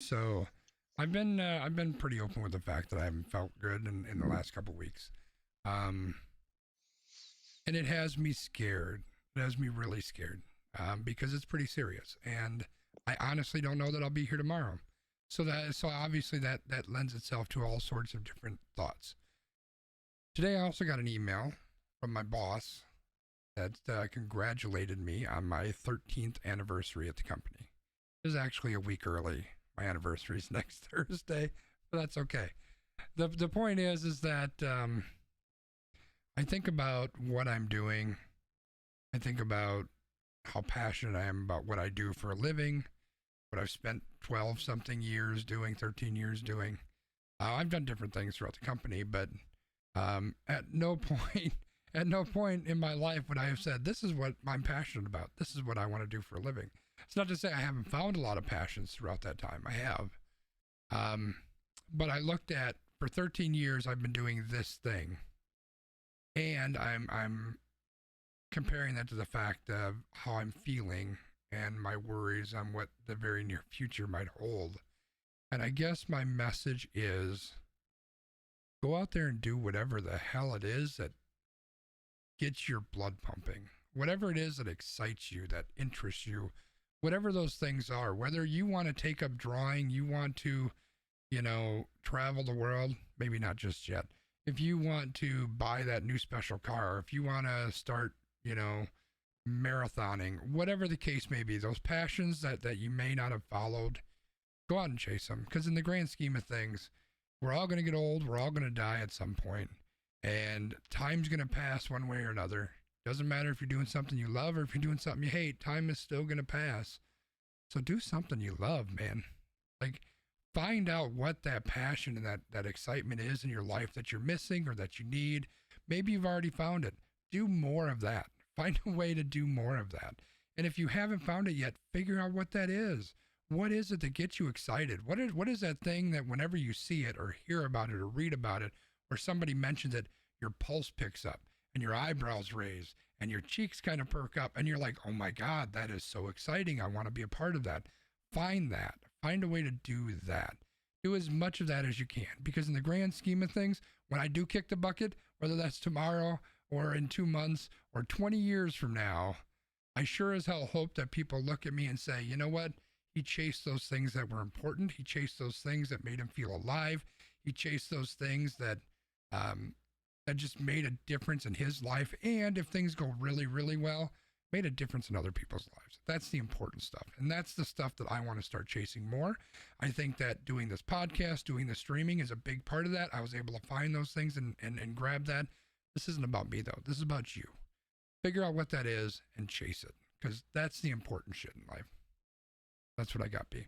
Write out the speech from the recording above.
So I've been pretty open with the fact that I haven't felt good in the last couple weeks. Um, and it has me scared. It has me really scared because it's pretty serious, and I honestly don't know that I'll be here tomorrow. So obviously that lends itself to all sorts of different thoughts. Today I also got an email from my boss that congratulated me on my 13th anniversary at the company. It was actually a week early. My anniversary is next Thursday, but that's okay. The point is that I think about what I'm doing. I think about how passionate I am about what I do for a living, what I've spent 12 something years doing, 13 years doing. I've done different things throughout the company, but at no point, at no point in my life would I have said, "This is what I'm passionate about. This is what I want to do for a living." It's not to say I haven't found a lot of passions throughout that time. I have, um, but I looked at for 13 years I've been doing this thing, and I'm comparing that to the fact of how I'm feeling and my worries on what the very near future might hold. And I guess my message is go out there and do whatever the hell it is that gets your blood pumping. Whatever it is that excites you, that interests you, whatever those things are, whether you want to take up drawing, you want to, travel the world, maybe not just yet. If you want to buy that new special car, if you want to start, you know, marathoning, whatever the case may be, those passions that you may not have followed, go out and chase them. Because in the grand scheme of things, we're all going to get old. We're all going to die at some point, and time's going to pass one way or another. Doesn't matter if you're doing something you love or if you're doing something you hate. Time is still going to pass. So do something you love, man. Like, find out what that passion and that excitement is in your life that you're missing or that you need. Maybe you've already found it. Do more of that. Find a way to do more of that. And if you haven't found it yet, figure out what that is. What is it that gets you excited? What is that thing that whenever you see it or hear about it or read about it or somebody mentions it, your pulse picks up and your eyebrows raise and your cheeks kind of perk up and you're like, "Oh my God, that is so exciting. I want to be a part of that." Find that. Find a way to do that. Do as much of that as you can, because in the grand scheme of things, when I do kick the bucket, whether that's tomorrow or in 2 months or 20 years from now, I sure as hell hope that people look at me and say, "You know what? He chased those things that were important. He chased those things that made him feel alive. He chased those things um, that just made a difference in his life. And if things go really, really well, made a difference in other people's lives." That's the important stuff. And that's the stuff that I want to start chasing more. I think that doing this podcast, doing the streaming is a big part of that. I was able to find those things and grab that. This isn't about me, though. This is about you. Figure out what that is and chase it, because that's the important shit in life. That's what I got, B.